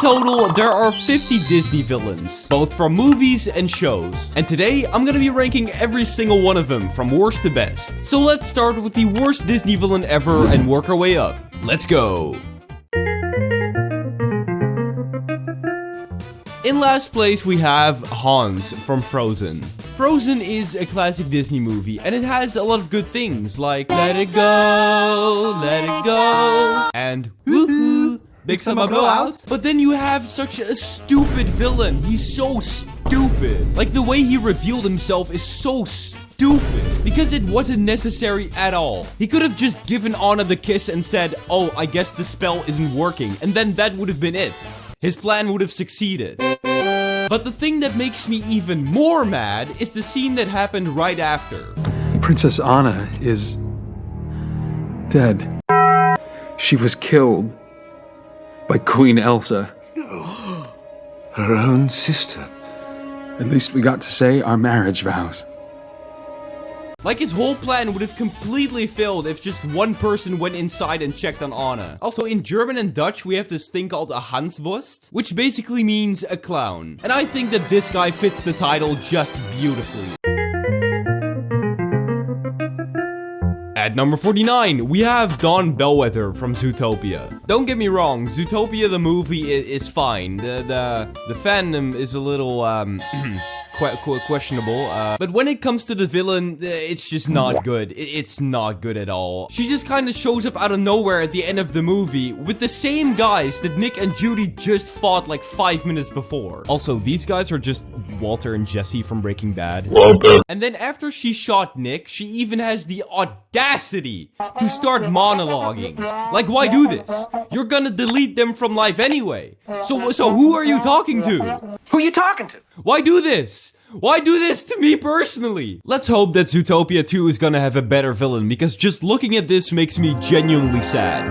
total, there are 50 Disney villains, both from movies and shows. And today, I'm gonna be ranking every single one of them from worst to best. So let's start with the worst Disney villain ever and work our way up. Let's go! In last place, we have Hans from Frozen. Frozen is a classic Disney movie, and it has a lot of good things, like let it go, and woohoo, big summer blowout. But then you have such a stupid villain. He's so stupid. Like, the way he revealed himself is so stupid, because it wasn't necessary at all. He could have just given Anna the kiss and said, oh, I guess the spell isn't working, and then that would have been it. His plan would have succeeded. But the thing that makes me even more mad is the scene that happened right after. Princess Anna is dead. She was killed by Queen Elsa. No. Her own sister. At least we got to say our marriage vows. Like, his whole plan would have completely failed if just one person went inside and checked on Anna. Also, in German and Dutch, we have this thing called a Hanswurst, which basically means a clown. And I think that this guy fits the title just beautifully. At number 49, we have Dawn Bellwether from Zootopia. Don't get me wrong, Zootopia the movie is fine. The fandom is a little, questionable, but when it comes to the villain, it's just not good. It's not good at all. She just kind of shows up out of nowhere at the end of the movie with the same guys that Nick and Judy just fought like 5 minutes before. Also, these guys are just Walter and Jesse from Breaking Bad. And then after she shot Nick, she even has the audacity to start monologuing. Like, why do this? You're gonna delete them from life anyway. So who are you talking to? Who are you talking to? Why do this? Why do this to me personally? Let's hope that Zootopia 2 is gonna have a better villain, because just looking at this makes me genuinely sad.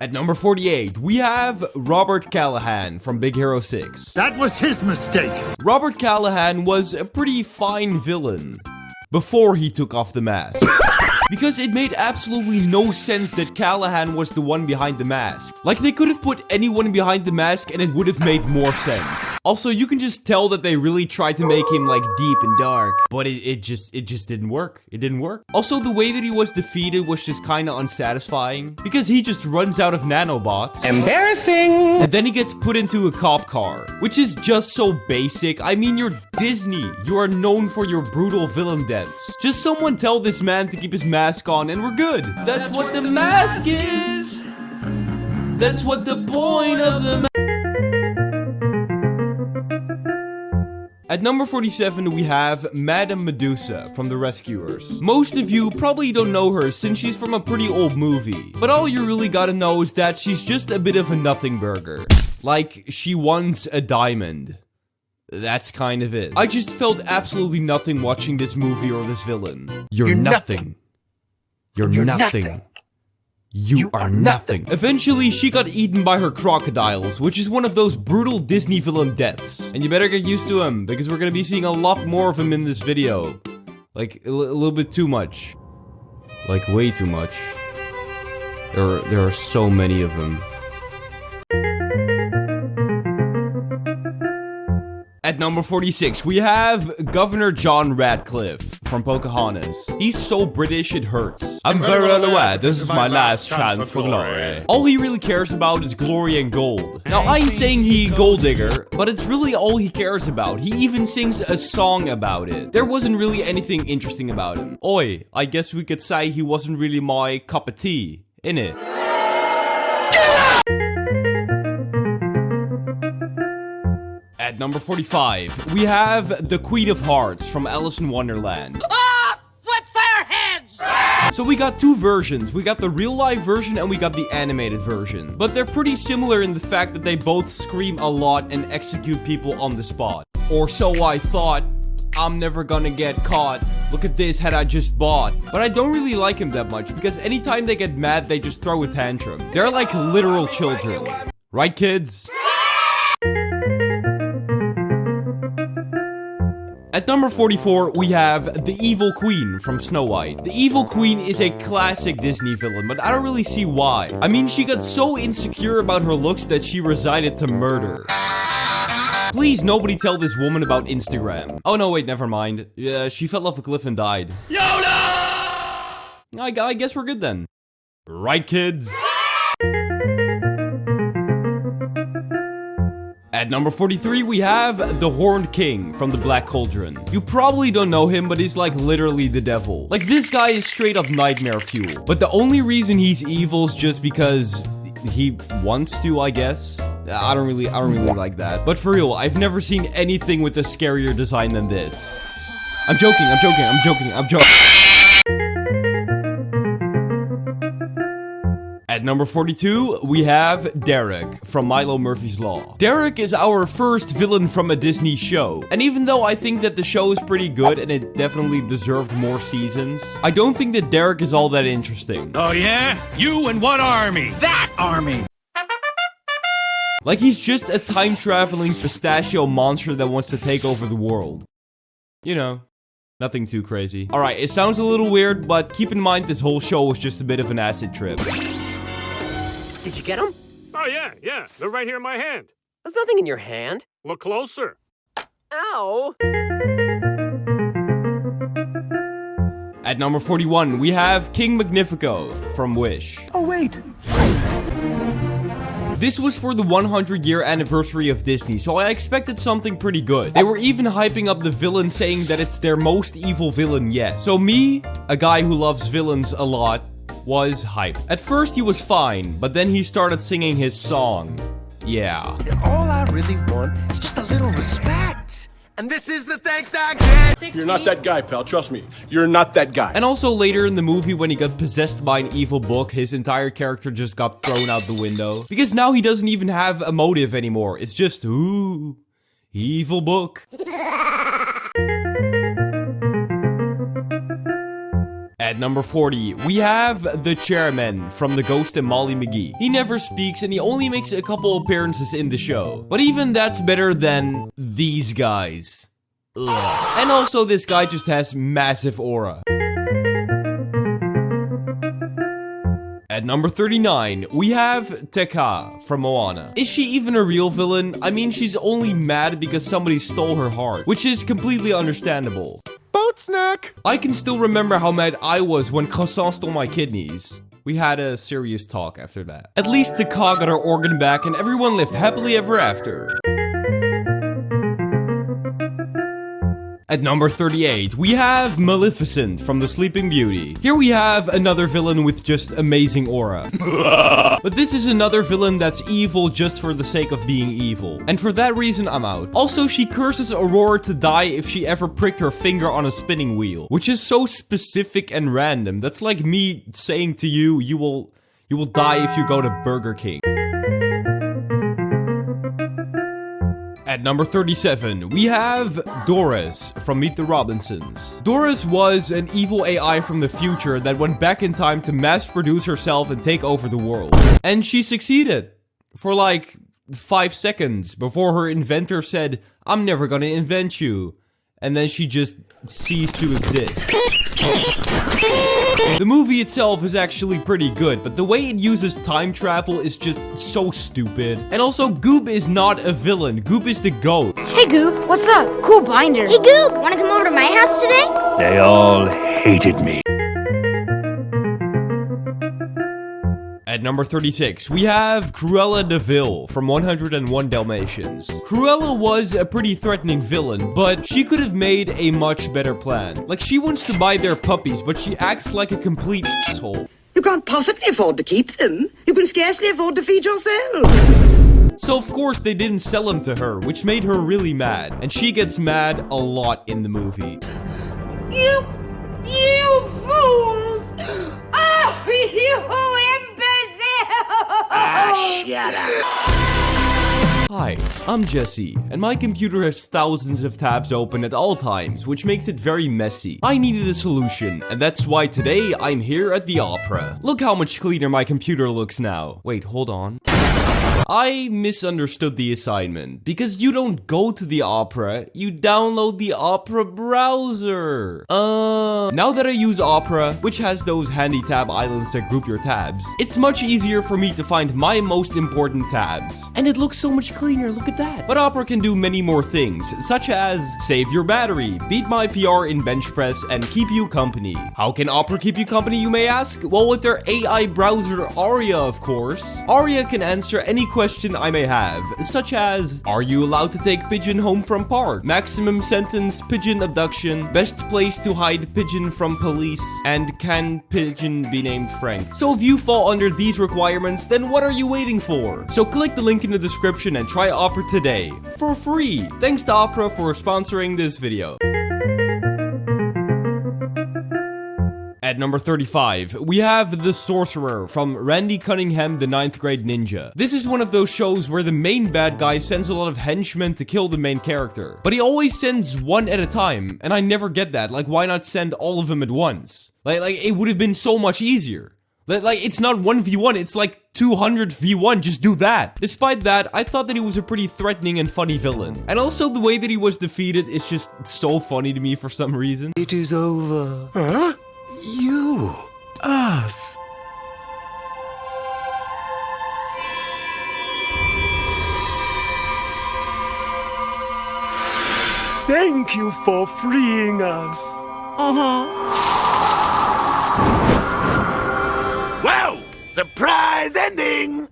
At number 48, we have Robert Callahan from Big Hero 6. That was his mistake. Robert Callahan was a pretty fine villain before he took off the mask. Because it made absolutely no sense that Callahan was the one behind the mask. Like, they could have put anyone behind the mask and it would have made more sense. Also, you can just tell that they really tried to make him like deep and dark, but it just didn't work. It didn't work. Also, the way that he was defeated was just kind of unsatisfying, because he just runs out of nanobots. Embarrassing! And then he gets put into a cop car, which is just so basic. I mean, you're Disney. You are known for your brutal villain deaths. Just someone tell this man to keep his mask on and we're good. That's what the mask is. That's what the point of the mask. At number 47, we have Madame Medusa from The Rescuers. Most of you probably don't know her since she's from a pretty old movie. But all you really gotta know is that she's just a bit of a nothing burger. Like, she wants a diamond. That's kind of it. I just felt absolutely nothing watching this movie or this villain. You're nothing. You're nothing. You are nothing. Eventually, she got eaten by her crocodiles, which is one of those brutal Disney villain deaths. And you better get used to him, because we're gonna be seeing a lot more of him in this video. Like, a little bit too much. Like, way too much. There are so many of them. At number 46, we have Governor John Radcliffe from Pocahontas. He's so British it hurts. I'm very well aware this is my last chance for glory. All he really cares about is glory and gold. Now, I ain't saying he gold digger, but it's really all he cares about. He even sings a song about it. There wasn't really anything interesting about him. Oi, I guess we could say he wasn't really my cup of tea, innit? At number 45, we have the Queen of Hearts from Alice in Wonderland. Ah! With their heads! So we got two versions. We got the real life version and we got the animated version. But they're pretty similar in the fact that they both scream a lot and execute people on the spot. Or so I thought. I'm never gonna get caught. Look at this head I just bought. But I don't really like him that much because anytime they get mad, they just throw a tantrum. They're like literal children. Right, kids? At number 44, we have the Evil Queen from Snow White. The Evil Queen is a classic Disney villain, but I don't really see why. I mean, she got so insecure about her looks that she resigned to murder. Please, nobody tell this woman about Instagram. Oh no, wait, never mind. Yeah, she fell off a cliff and died. Yoda! I guess we're good then. Right, kids? At number 43, we have the Horned King from the Black Cauldron. You probably don't know him, but he's like literally the devil. Like, this guy is straight up nightmare fuel. But the only reason he's evil is just because he wants to, I guess. I don't really like that. But for real, I've never seen anything with a scarier design than this. I'm joking. At number 42, we have Derek from Milo Murphy's Law. Derek is our first villain from a Disney show. And even though I think that the show is pretty good and it definitely deserved more seasons, I don't think that Derek is all that interesting. Oh yeah? You and what army? That army. Like, he's just a time-traveling pistachio monster that wants to take over the world. You know, nothing too crazy. Alright, it sounds a little weird, but keep in mind this whole show was just a bit of an acid trip. Did you get them? Oh, yeah. They're right here in my hand. There's nothing in your hand. Look closer. Ow! At number 41, we have King Magnifico from Wish. Oh, wait. This was for the 100-year anniversary of Disney, so I expected something pretty good. They were even hyping up the villain, saying that it's their most evil villain yet. So me, a guy who loves villains a lot, was hyped. At first he was fine, but then he started singing his song. Yeah. All I really want is just a little respect. And this is the thanks I get. You're not that guy, pal. Trust me. You're not that guy. And also later in the movie, when he got possessed by an evil book, his entire character just got thrown out the window. Because now he doesn't even have a motive anymore. It's just, ooh, evil book. At number 40, we have the Chairman from The Ghost and Molly McGee. He never speaks and he only makes a couple appearances in the show. But even that's better than these guys. Ugh. And also this guy just has massive aura. At number 39, we have Tekka from Moana. Is she even a real villain? I mean, she's only mad because somebody stole her heart, which is completely understandable. Boat snack. I can still remember how mad I was when Croissant stole my kidneys. We had a serious talk after that. At least Tekka got her organ back and everyone lived happily ever after. At number 38, we have Maleficent from The Sleeping Beauty. Here we have another villain with just amazing aura. But this is another villain that's evil just for the sake of being evil. And for that reason, I'm out. Also, she curses Aurora to die if she ever pricked her finger on a spinning wheel. Which is so specific and random. That's like me saying to you, you will die if you go to Burger King. At number 37, we have Doris from Meet the Robinsons. Doris was an evil AI from the future that went back in time to mass produce herself and take over the world. And she succeeded. For like 5 seconds before her inventor said, "I'm never gonna invent you." And then she just ceased to exist. The movie itself is actually pretty good, but the way it uses time travel is just so stupid. And also, Goop is not a villain. Goop is the goat. Hey Goop, what's up? Cool binder. Hey Goop, wanna come over to my house today? They all hated me. At number 36, we have Cruella de Vil from 101 Dalmatians. Cruella was a pretty threatening villain, but she could have made a much better plan. Like, she wants to buy their puppies, but she acts like a complete asshole. You can't possibly afford to keep them. You can scarcely afford to feed yourself. So of course they didn't sell them to her, which made her really mad. And she gets mad a lot in the movie. You fools! Oh, you imbecile! Ah, shut up. Hi, I'm Jesse, and my computer has thousands of tabs open at all times, which makes it very messy. I needed a solution, and that's why today I'm here at the Opera. Look how much cleaner my computer looks now. Wait, hold on. I misunderstood the assignment, because you don't go to the Opera, you download the Opera browser. Now that I use Opera, which has those handy tab islands that group your tabs, it's much easier for me to find my most important tabs. And it looks so much cleaner, look at that. But Opera can do many more things, such as save your battery, beat my PR in bench press, and keep you company. How can Opera keep you company, you may ask? Well, with their AI browser Aria, of course. Aria can answer any question I may have, such as, are you allowed to take pigeon home from park? Maximum sentence pigeon abduction, best place to hide pigeon from police, and can pigeon be named Frank? So if you fall under these requirements, then what are you waiting for? So click the link in the description and try Opera today, for free. Thanks to Opera for sponsoring this video. At number 35, we have The Sorcerer from Randy Cunningham, the 9th grade ninja. This is one of those shows where the main bad guy sends a lot of henchmen to kill the main character. But he always sends one at a time, and I never get that. Like, why not send all of them at once? Like it would have been so much easier. Like, it's not 1v1, it's like 200v1, just do that. Despite that, I thought that he was a pretty threatening and funny villain. And also the way that he was defeated is just so funny to me for some reason. It is over. Huh? You. Us. Thank you for freeing us. Wow! Surprise ending!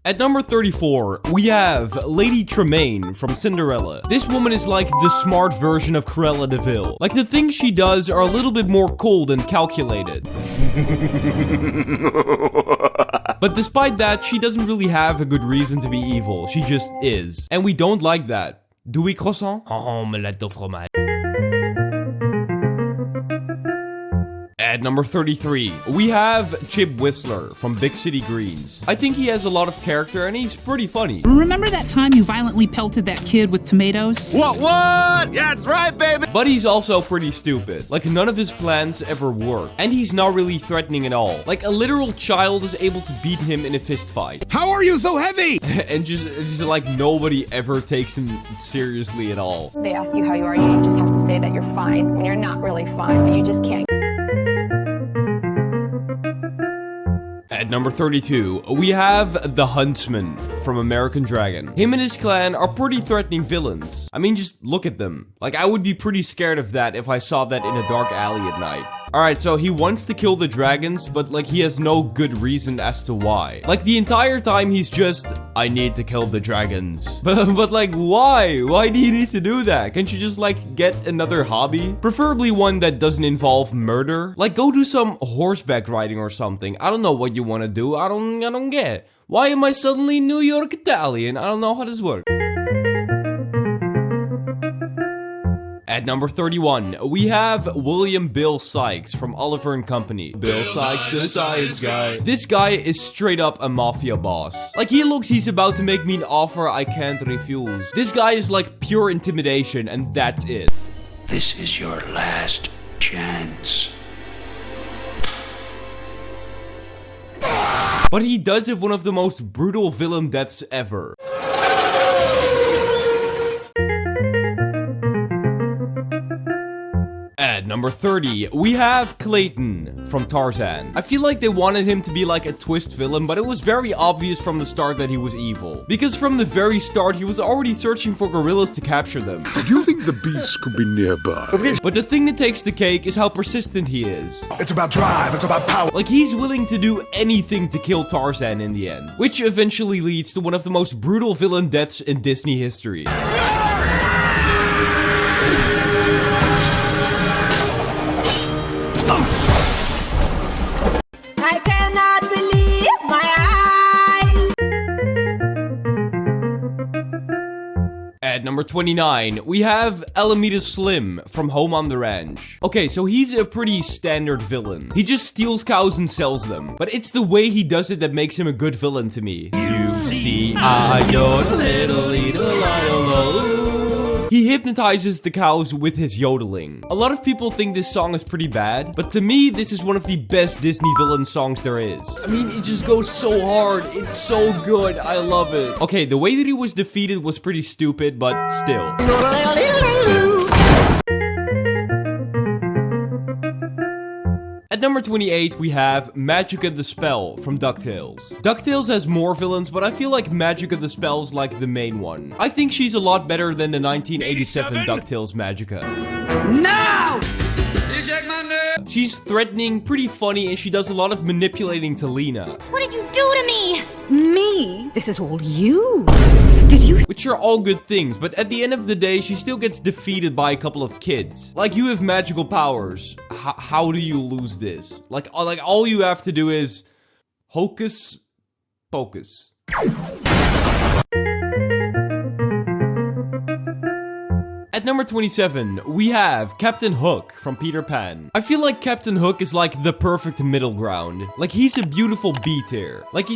At number 34, we have Lady Tremaine from Cinderella. This woman is like the smart version of Cruella de Vil. Like, the things she does are a little bit more cold and calculated. But despite that, she doesn't really have a good reason to be evil. She just is. And we don't like that. Do we, croissant? Oh, omelette de fromage. At number 33, we have Chip Whistler from Big City Greens. I think he has a lot of character and he's pretty funny. Remember that time you violently pelted that kid with tomatoes? What? Yeah, that's right, baby! But he's also pretty stupid. Like, none of his plans ever work. And he's not really threatening at all. Like, a literal child is able to beat him in a fist fight. How are you so heavy? And just like nobody ever takes him seriously at all. They ask you how you are, you just have to say that you're fine when you're not really fine, but you just can't. At number 32, we have the Huntsman from American Dragon. Him and his clan are pretty threatening villains. I mean, just look at them. Like, I would be pretty scared of that if I saw that in a dark alley at night. Alright, so he wants to kill the dragons, but like he has no good reason as to why. Like the entire time he's just, I need to kill the dragons. But like why? Why do you need to do that? Can't you just like get another hobby? Preferably one that doesn't involve murder. Like go do some horseback riding or something. I don't know what you want to do. I don't get. Why am I suddenly New York Italian? I don't know how this works. At number 31, we have William Bill Sykes from Oliver and Company. Bill Sykes, the science guy. This guy is straight up a mafia boss. Like, he looks he's about to make me an offer I can't refuse. This guy is like pure intimidation, and that's it. This is your last chance. But he does have one of the most brutal villain deaths ever. At number 30, we have Clayton from Tarzan. I feel like they wanted him to be like a twist villain, but it was very obvious from the start that he was evil. Because from the very start, he was already searching for gorillas to capture them. Do you think the beast could be nearby? But the thing that takes the cake is how persistent he is. It's about drive, it's about power. Like, he's willing to do anything to kill Tarzan in the end. Which eventually leads to one of the most brutal villain deaths in Disney history. I cannot believe my eyes. At number number 29, we have Alameda Slim from Home on the Ranch. Okay, so he's a pretty standard villain. He just steals cows and sells them. But it's the way he does it that makes him a good villain to me. You see, he hypnotizes the cows with his yodeling. A lot of people think this song is pretty bad, but to me, this is one of the best Disney villain songs there is. I mean, it just goes so hard. It's so good. I love it. Okay, the way that he was defeated was pretty stupid, but still. At number 28, we have Magica the Spell from DuckTales. DuckTales has more villains, but I feel like Magica the Spell is like the main one. I think she's a lot better than the 1987 DuckTales Magica. No! She's threatening, pretty funny, and she does a lot of manipulating to Lena. What did you do to me? Me? This is all you. Did you? Which are all good things, but at the end of the day, she still gets defeated by a couple of kids. Like, you have magical powers. How do you lose this? Like all you have to do is hocus pocus. At number 27, we have Captain Hook from Peter Pan. I feel like Captain Hook is like the perfect middle ground. Like, he's a beautiful B-tier. Like he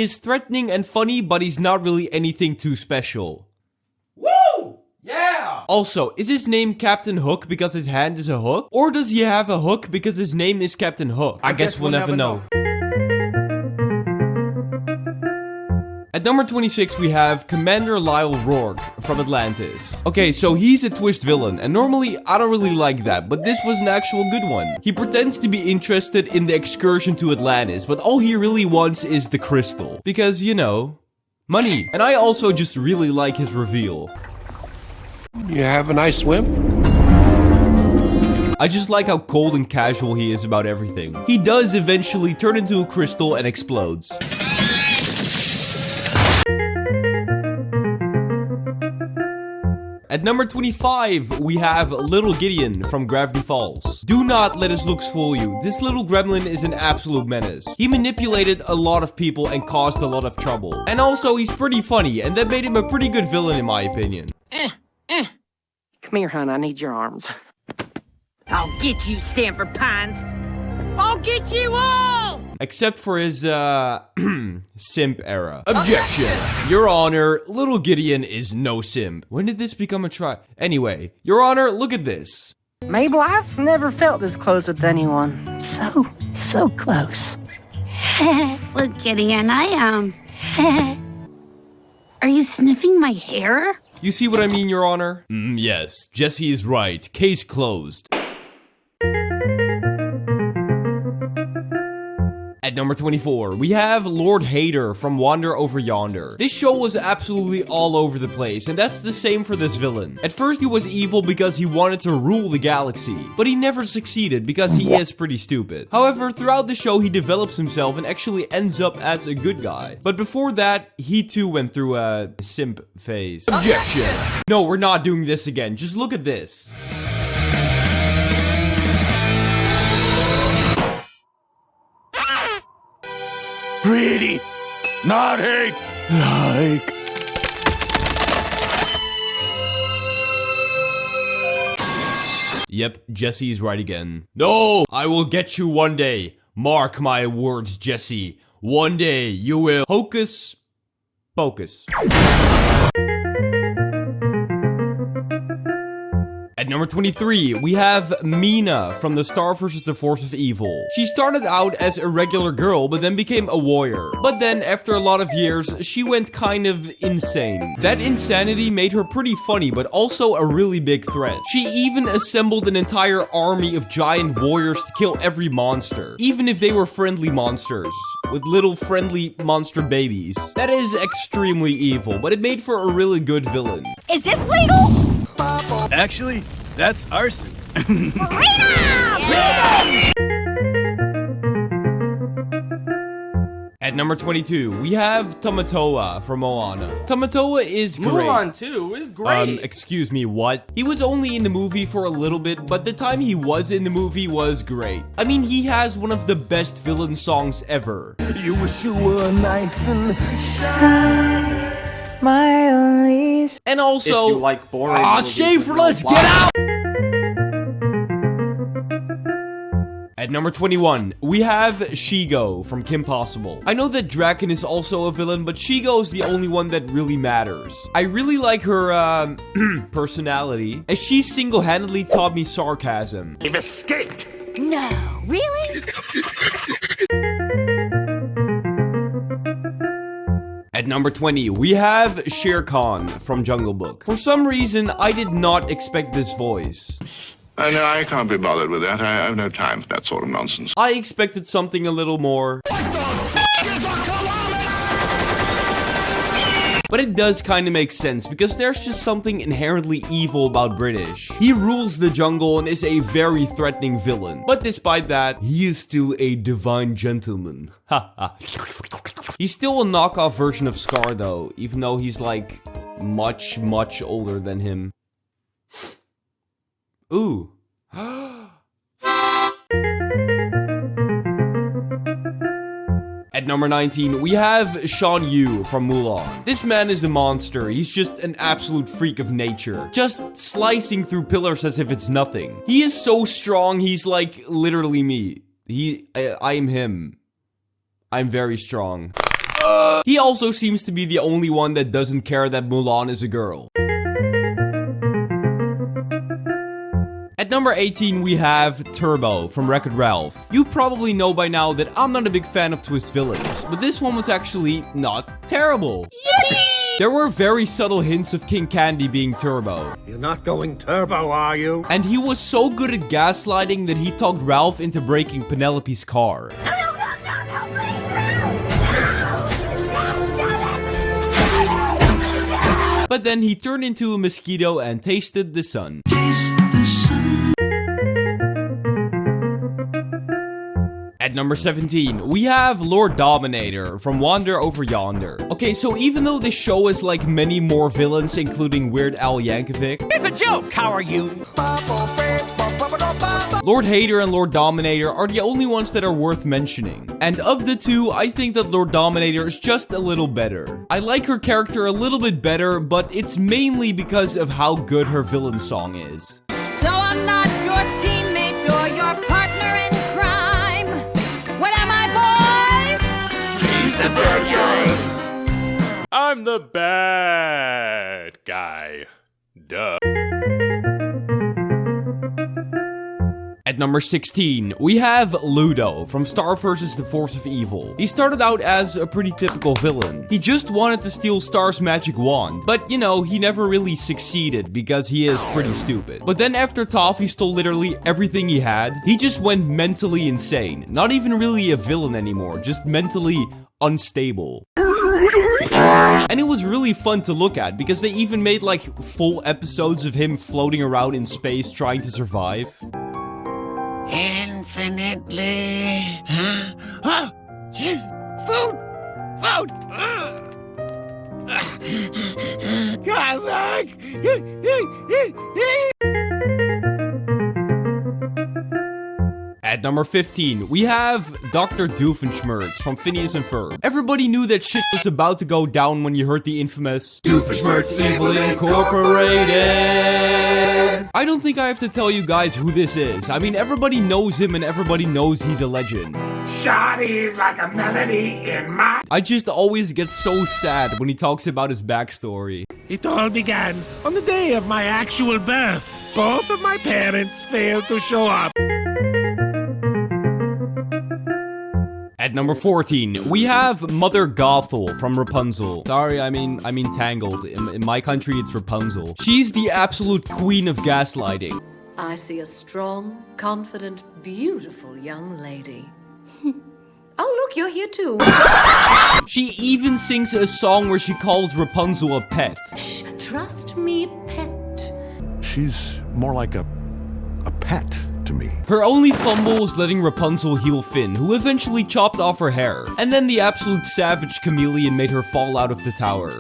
is threatening and funny, but he's not really anything too special. Woo! Yeah! Also, is his name Captain Hook because his hand is a hook? Or does he have a hook because his name is Captain Hook? I guess we'll never know. At number 26, we have Commander Lyle Rourke from Atlantis. Okay, so he's a twist villain, and normally I don't really like that, but this was an actual good one. He pretends to be interested in the excursion to Atlantis, but all he really wants is the crystal. Because, you know, money. And I also just really like his reveal. You have a nice swim? I just like how cold and casual he is about everything. He does eventually turn into a crystal and explodes. At number 25, we have Little Gideon from Gravity Falls. Do not let his looks fool you. This little gremlin is an absolute menace. He manipulated a lot of people and caused a lot of trouble. And also, he's pretty funny, and that made him a pretty good villain in my opinion. Come here, hon. I need your arms. I'll get you, Stanford Pines. I'll get you all! Except for his, simp era. Objection! Your Honor, Little Gideon is no simp. When did this become a try? Anyway, Your Honor, look at this. Mabel, I've never felt this close with anyone. So close. Look, Gideon, Are you sniffing my hair? You see what I mean, Your Honor? Yes, Jesse is right. Case closed. At number 24, we have Lord Hater from Wander Over Yonder. This show was absolutely all over the place, and that's the same for this villain. At first he was evil because he wanted to rule the galaxy, but he never succeeded because he is pretty stupid. However, throughout the show he develops himself and actually ends up as a good guy. But before that, he too went through a simp phase. Objection! No, we're not doing this again. Just look at this. Pretty, not hate, like. Yep, Jesse's right again. No! I will get you one day. Mark my words, Jesse. One day you will hocus pocus. At number 23, we have Mina from The Star vs. the Force of Evil. She started out as a regular girl, but then became a warrior. But then, after a lot of years, she went kind of insane. That insanity made her pretty funny, but also a really big threat. She even assembled an entire army of giant warriors to kill every monster, even if they were friendly monsters, with little friendly monster babies. That is extremely evil, but it made for a really good villain. Is this legal? Actually, that's arson. At number 22, we have Tamatoa from Moana. Tamatoa is great. Mulan too is great. Excuse me, what? He was only in the movie for a little bit, but the time he was in the movie was great. I mean, he has one of the best villain songs ever. You wish you were nice and shy, my only... And also... If you like boring Schaefer, let's get out! At number 21, we have Shigo from Kim Possible. I know that Draken is also a villain, but Shigo is the only one that really matters. I really like her, personality, as she single-handedly taught me sarcasm. You've escaped! No, really? At number 20, we have Shere Khan from Jungle Book. For some reason, I did not expect this voice. No, I can't be bothered with that. I have no time for that sort of nonsense. I expected something a little more. But it does kind of make sense, because there's just something inherently evil about British. He rules the jungle and is a very threatening villain. But despite that, he is still a divine gentleman. Haha. He's still a knockoff version of Scar though, even though he's like much, much older than him. Ooh. At number 19, we have Shan Yu from Mulan. This man is a monster. He's just an absolute freak of nature. Just slicing through pillars as if it's nothing. He is so strong, he's like literally me. I am him. I'm very strong. He also seems to be the only one that doesn't care that Mulan is a girl. At number 18, we have Turbo from Wreck-It Ralph. You probably know by now that I'm not a big fan of twist villains, but this one was actually not terrible. Yippee! There were very subtle hints of King Candy being Turbo. You're not going turbo, are you? And he was so good at gaslighting that he talked Ralph into breaking Penelope's car. But then he turned into a mosquito and tasted the sun. At number 17, we have Lord Dominator from Wander Over Yonder. Okay, so even though this show is like many more villains, including Weird Al Yankovic. It's a joke, how are you? Lord Hater and Lord Dominator are the only ones that are worth mentioning. And of the two, I think that Lord Dominator is just a little better. I like her character a little bit better, but it's mainly because of how good her villain song is. So I'm not your teammate or your partner in crime. What am I, boys? He's the bad guy. I'm the bad guy. Duh. At number 16, we have Ludo from Star vs. the Force of Evil. He started out as a pretty typical villain. He just wanted to steal Star's magic wand, but you know, he never really succeeded because he is pretty stupid. But then after Toffee stole literally everything he had, he just went mentally insane. Not even really a villain anymore, just mentally unstable. And it was really fun to look at because they even made like full episodes of him floating around in space trying to survive. Infinitely. Huh? Oh, jeez. Food! Food! Come back! At number 15, we have Dr. Doofenshmirtz from Phineas and Ferb. Everybody knew that shit was about to go down when you heard the infamous Doofenshmirtz Evil Incorporated. I don't think I have to tell you guys who this is. I mean, everybody knows him and everybody knows he's a legend. Shoddy is like a melody in my... I just always get so sad when he talks about his backstory. It all began on the day of my actual birth. Both of my parents failed to show up. At number 14, we have Mother Gothel from Rapunzel. Sorry, I mean Tangled. In my country, it's Rapunzel. She's the absolute queen of gaslighting. I see a strong, confident, beautiful young lady. Oh, look, you're here too. She even sings a song where she calls Rapunzel a pet. Shh, trust me, pet. She's more like a pet to me. Her only fumble was letting Rapunzel heal Finn, who eventually chopped off her hair. And then the absolute savage chameleon made her fall out of the tower.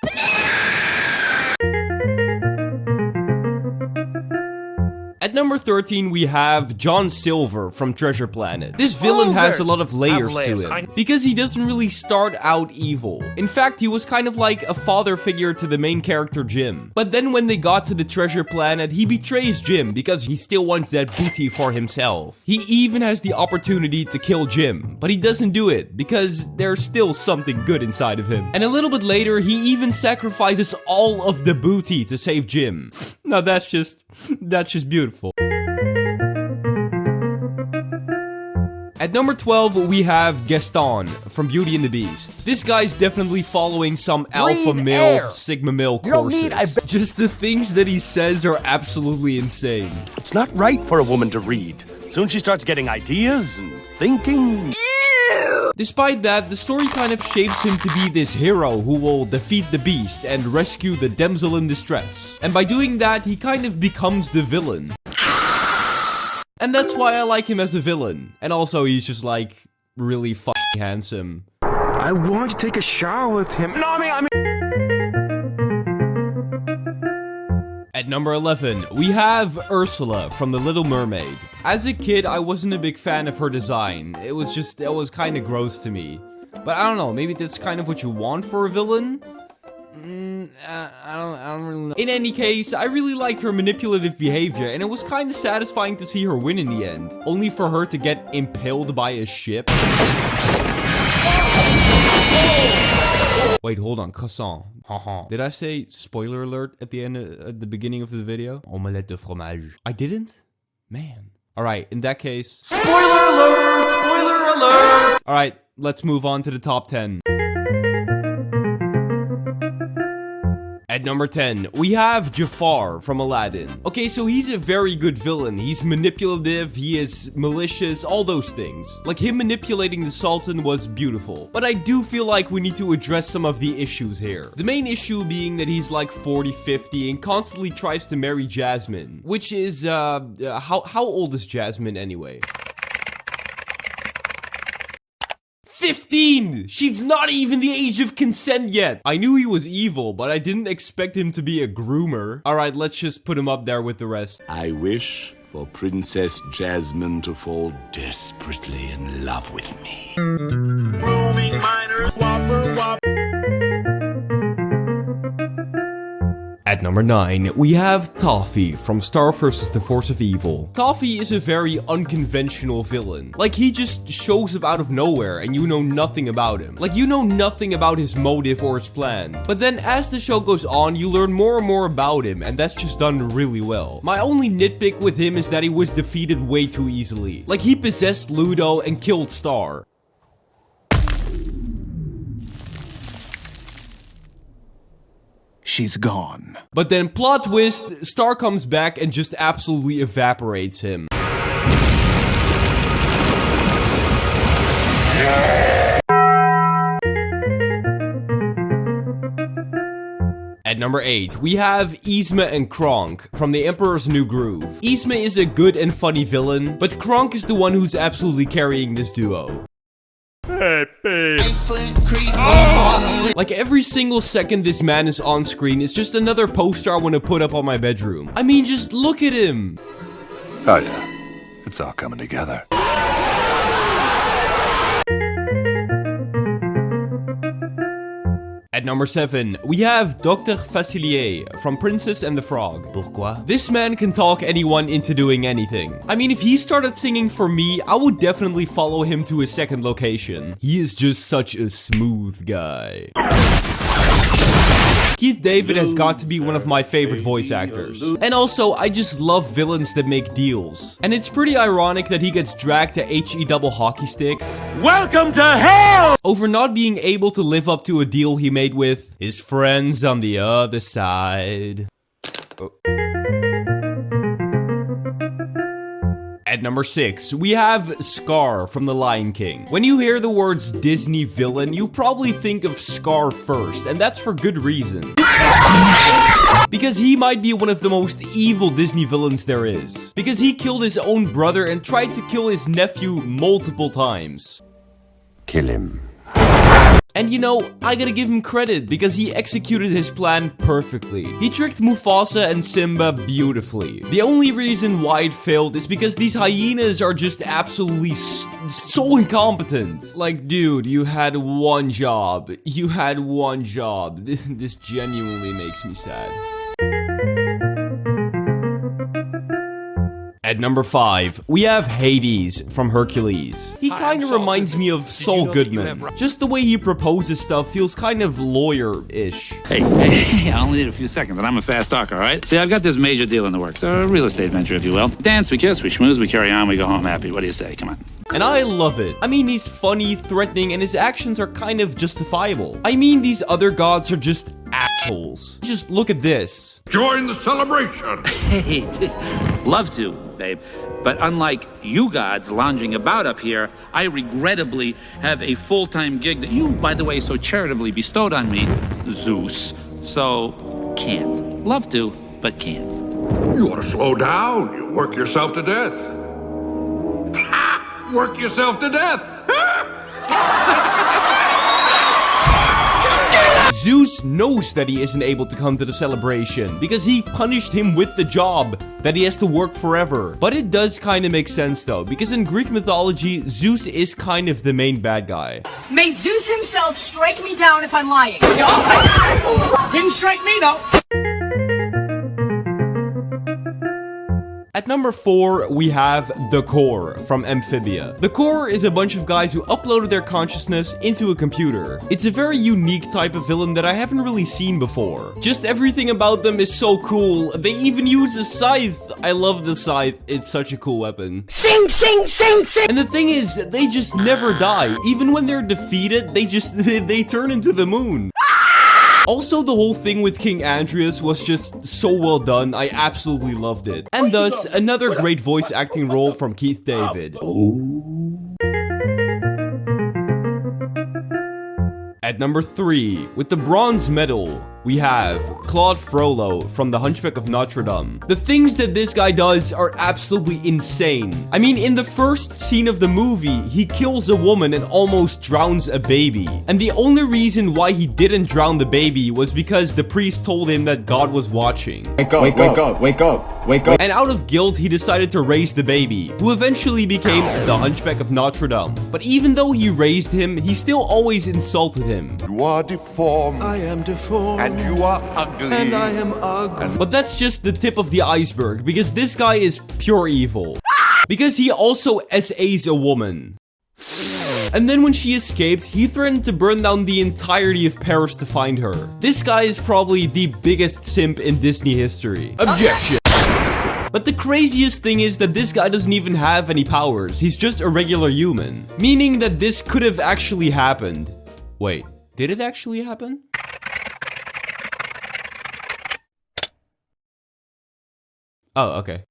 At number 13, we have John Silver from Treasure Planet. This villain has a lot of layers to him, because he doesn't really start out evil. In fact, he was kind of like a father figure to the main character Jim. But then when they got to the Treasure Planet, he betrays Jim because he still wants that booty for himself. He even has the opportunity to kill Jim, but he doesn't do it because there's still something good inside of him. And a little bit later, he even sacrifices all of the booty to save Jim. Now that's just beautiful. At number 12, we have Gaston from Beauty and the Beast. This guy's definitely following some alpha male, sigma male courses. Just the things that he says are absolutely insane. It's not right for a woman to read. Soon she starts getting ideas and thinking. Despite that, the story kind of shapes him to be this hero who will defeat the beast and rescue the damsel in distress. And by doing that, he kind of becomes the villain. And that's why I like him as a villain. And also, he's just like, really fucking handsome. I want to take a shower with him. No, I mean... At number 11, we have Ursula from The Little Mermaid. As a kid, I wasn't a big fan of her design. It was kind of gross to me. But I don't know, maybe that's kind of what you want for a villain? I don't really know. In any case, I really liked her manipulative behavior, and it was kind of satisfying to see her win in the end. Only for her to get impaled by a ship. Wait, hold on, croissant. Did I say spoiler alert at the end, at the beginning of the video? Omelette de fromage. I didn't? Man. Alright, in that case... Spoiler alert! Spoiler alert! Alright, let's move on to the top 10. At number 10, we have Jafar from Aladdin. Okay, so he's a very good villain. He's manipulative, he is malicious, all those things. Like, him manipulating the Sultan was beautiful. But I do feel like we need to address some of the issues here. The main issue being that he's like 40, 50 and constantly tries to marry Jasmine. Which is, how old is Jasmine anyway? 15! She's not even the age of consent yet! I knew he was evil, but I didn't expect him to be a groomer. Alright, let's just put him up there with the rest. I wish for Princess Jasmine to fall desperately in love with me. Roaming miners, whopper, whopper. At number 9, we have Toffee from Star vs. the Force of Evil. Toffee is a very unconventional villain. Like, he just shows up out of nowhere and you know nothing about him. Like, you know nothing about his motive or his plan. But then as the show goes on, you learn more and more about him, and that's just done really well. My only nitpick with him is that he was defeated way too easily. Like, he possessed Ludo and killed Star. She's gone. But then, plot twist, Star comes back and just absolutely evaporates him. At number 8, we have Yzma and Kronk from The Emperor's New Groove. Yzma is a good and funny villain, but Kronk is the one who's absolutely carrying this duo. Hey, babe. Like, every single second this man is on screen is just another poster I want to put up on my bedroom. I mean, just look at him. Oh yeah, it's all coming together. At number 7, we have Dr. Facilier from Princess and the Frog. Pourquoi? This man can talk anyone into doing anything. I mean, if he started singing for me, I would definitely follow him to his second location. He is just such a smooth guy. Keith David has got to be one of my favorite voice actors. And also, I just love villains that make deals. And it's pretty ironic that he gets dragged to HE double hockey sticks. Welcome to hell! Over not being able to live up to a deal he made with his friends on the other side. Oh. At number 6, we have Scar from The Lion King. When you hear the words Disney villain, you probably think of Scar first, and that's for good reason. Because he might be one of the most evil Disney villains there is. Because he killed his own brother and tried to kill his nephew multiple times. Kill him. And you know, I gotta give him credit because he executed his plan perfectly. He tricked Mufasa and Simba beautifully. The only reason why it failed is because these hyenas are just absolutely so incompetent. Like, dude, you had one job. You had one job. This genuinely makes me sad. At number 5, we have Hades from Hercules. He kind of reminds me of Saul Goodman. Just the way he proposes stuff feels kind of lawyer-ish. Hey, I only need a few seconds, and I'm a fast talker, all right? See, I've got this major deal in the works, a real estate venture, if you will. Dance, we kiss, we schmooze, we carry on, we go home happy. What do you say? Come on. And I love it. I mean, he's funny, threatening, and his actions are kind of justifiable. I mean, these other gods are just assholes. Just look at this. Join the celebration! Hey, love to, babe. But unlike you gods lounging about up here, I regrettably have a full-time gig that you, by the way, so charitably bestowed on me, Zeus. So, can't. Love to, but can't. You ought to slow down. You work yourself to death. Ha! Work yourself to death! Zeus knows that he isn't able to come to the celebration because he punished him with the job that he has to work forever. But it does kind of make sense though, because in Greek mythology, Zeus is kind of the main bad guy. May Zeus himself strike me down if I'm lying. Didn't strike me though. At number 4, we have the Core from Amphibia. The Core is a bunch of guys who uploaded their consciousness into a computer. It's a very unique type of villain that I haven't really seen before. Just everything about them is so cool. They even use a scythe. I love the scythe. It's such a cool weapon. Sing, sing, sing, sing! And the thing is, they just never die. Even when they're defeated, they turn into the moon. Also, the whole thing with King Andreas was just so well done. I absolutely loved it. And thus, another great voice acting role from Keith David. At number 3, with the bronze medal, we have Claude Frollo from The Hunchback of Notre Dame. The things that this guy does are absolutely insane. I mean, in the first scene of the movie, he kills a woman and almost drowns a baby. And the only reason why he didn't drown the baby was because the priest told him that God was watching. Wake up, wake up, wake up, wake up. And out of guilt, he decided to raise the baby, who eventually became the Hunchback of Notre Dame. But even though he raised him, he still always insulted him. You are deformed. I am deformed. And you are ugly. And I am ugly. But that's just the tip of the iceberg, because this guy is pure evil. Because he also SAs a woman. And then when she escaped, he threatened to burn down the entirety of Paris to find her. This guy is probably the biggest simp in Disney history. Objection! But the craziest thing is that this guy doesn't even have any powers. He's just a regular human. Meaning that this could have actually happened. Wait, did it actually happen? Oh, okay.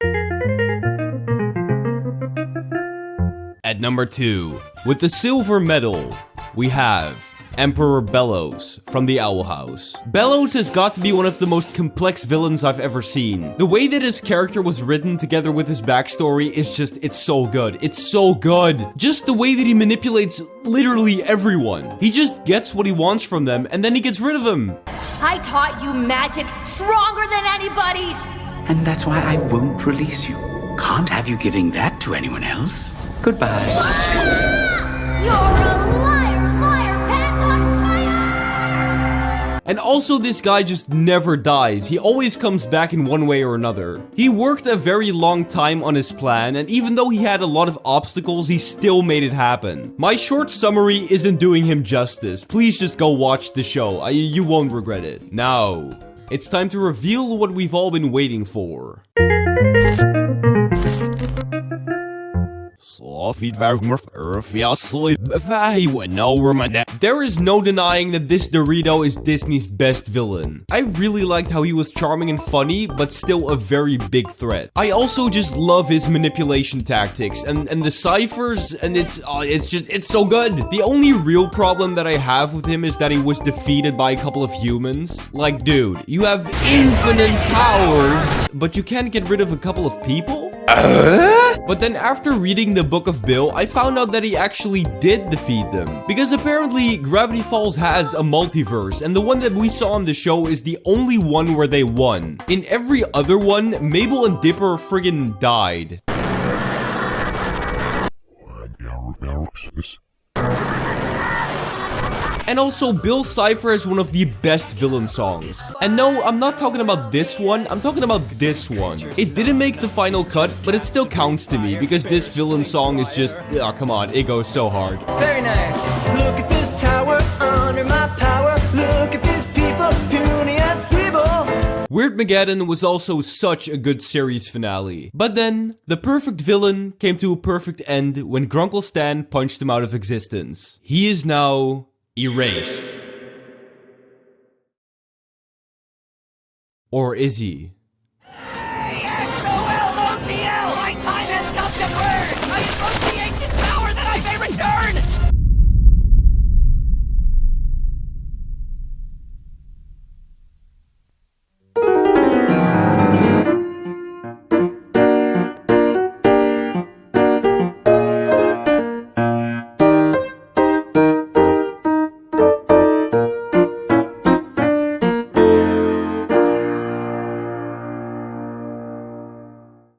At number 2, with the silver medal, we have Emperor Bellows from the Owl House. Bellows has got to be one of the most complex villains I've ever seen. The way that his character was written together with his backstory is just, it's so good. It's so good. Just the way that he manipulates literally everyone. He just gets what he wants from them and then he gets rid of them. I taught you magic stronger than anybody's. And that's why I won't release you. Can't have you giving that to anyone else. Goodbye. You're a liar, liar, pants on fire! And also, this guy just never dies. He always comes back in one way or another. He worked a very long time on his plan, and even though he had a lot of obstacles, he still made it happen. My short summary isn't doing him justice. Please just go watch the show. You won't regret it. Now, it's time to reveal what we've all been waiting for. There is no denying that this Dorito is Disney's best villain. I really liked how he was charming and funny, but still a very big threat. I also just love his manipulation tactics and the ciphers, and it's so good. The only real problem that I have with him is that he was defeated by a couple of humans. Like, dude, you have infinite powers, but you can't get rid of a couple of people? But then after reading the Book of Bill, I found out that he actually did defeat them. Because apparently Gravity Falls has a multiverse, and the one that we saw on the show is the only one where they won. In every other one, Mabel and Dipper friggin' died. And also, Bill's Cypher is one of the best villain songs. And no, I'm not talking about this one, I'm talking about this one. It didn't make the final cut, but it still counts to me, because this villain song is just, oh, come on, it goes so hard. Very nice. Look at this tower, under my power. Look at these people, puny and feeble. Weirdmageddon was also such a good series finale. But then, the perfect villain came to a perfect end when Grunkle Stan punched him out of existence. He is now erased. Or is he?